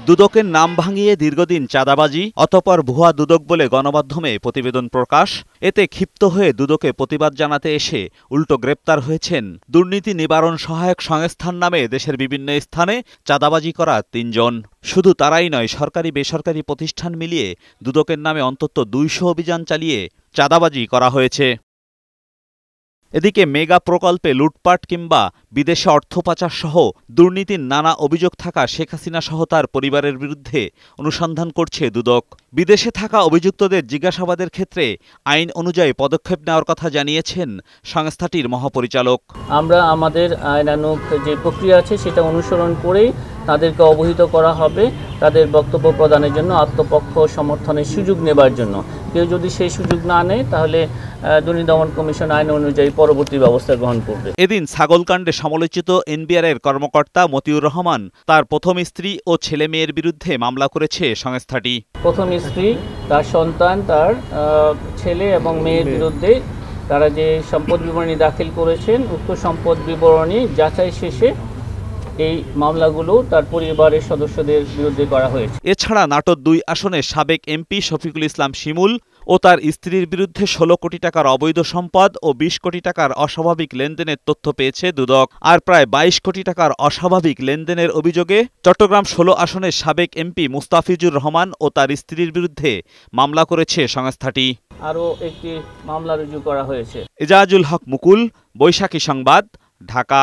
দুদকের নাম ভাঙিয়ে দীর্ঘদিন চাঁদাবাজি, অতঃপর ভুয়া দুদক বলে গণমাধ্যমে প্রতিবেদন প্রকাশ। এতে ক্ষিপ্ত হয়ে দুদকে প্রতিবাদ জানাতে এসে উল্টো গ্রেপ্তার হয়েছেন দুর্নীতি নিবারণ সহায়ক সংস্থার নামে দেশের বিভিন্ন স্থানে চাঁদাবাজি করা ৩ জন। শুধু তারাই নয়, সরকারি বেসরকারি প্রতিষ্ঠান মিলিয়ে দুদকের নামে অন্তত ২০০ অভিযান চালিয়ে চাঁদাবাজি করা হয়েছে। এদিকে মেগা প্রকল্পে লুটপাট কিংবা বিদেশে অর্থ পাচার সহ দুর্নীতির নানা অভিযোগ থাকা শেখ হাসিনা সহ তার পরিবারের বিরুদ্ধে অনুসন্ধান করছে দুদক। বিদেশে থাকা অভিযুক্তদের জিজ্ঞাসাবাদের ক্ষেত্রে আইন অনুযায়ী পদক্ষেপ নেওয়ার কথা জানিয়েছেন সংস্থাটির মহাপরিচালক। আমরা আমাদের আইনানুগ যে প্রক্রিয়া আছে সেটা অনুসরণ করেই তাদেরকে অবহিত করা হবে, তাদের বক্তব্য প্রদানের জন্য, আত্মপক্ষ সমর্থনের সুযোগ নেবার জন্য। কেউ যদি সেই সুযোগ না নেয় তাহলে দুর্নীতি দমন কমিশন আইন অনুযায়ী পরবর্তী ব্যবস্থা গ্রহণ করবে। এদিন ছাগলকাণ্ডে সমালোচিত এনবিআরের কর্মকর্তা মতিউর রহমান তার প্রথম স্ত্রী ও ছেলে মেয়ের বিরুদ্ধে মামলা করেছে সংস্থাটি। প্রথম স্ত্রী, তার সন্তান, তার ছেলে এবং মেয়ের বিরুদ্ধে তারা যে সম্পদ বিবরণী দাখিল করেছেন, উক্ত সম্পদ বিবরণী যাচাই শেষে এই মামলাগুলো তার পরিবারের সদস্যদের বিরুদ্ধে করা হয়েছে। এছাড়া নাটোর ২ আসনের সাবেক এমপি শফিকুল ইসলাম শিমুল ও তার স্ত্রীর বিরুদ্ধে ১৬ কোটি টাকার অবৈধ সম্পদ ও ২০ কোটি টাকার অস্বাভাবিক লেনদেনের তথ্য পেয়েছে দুদক। আর প্রায় ২২ কোটি টাকার অস্বাভাবিক লেনদেনের অভিযোগে চট্টগ্রাম ১৬ আসনের সাবেক এমপি মুস্তাফিজুর রহমান ও তার স্ত্রীর বিরুদ্ধে মামলা করেছে সংস্থাটি। আরও একটি মামলা রুজু করা হয়েছে। এজাজুল হক মুকুল, বৈশাখী সংবাদ, ঢাকা।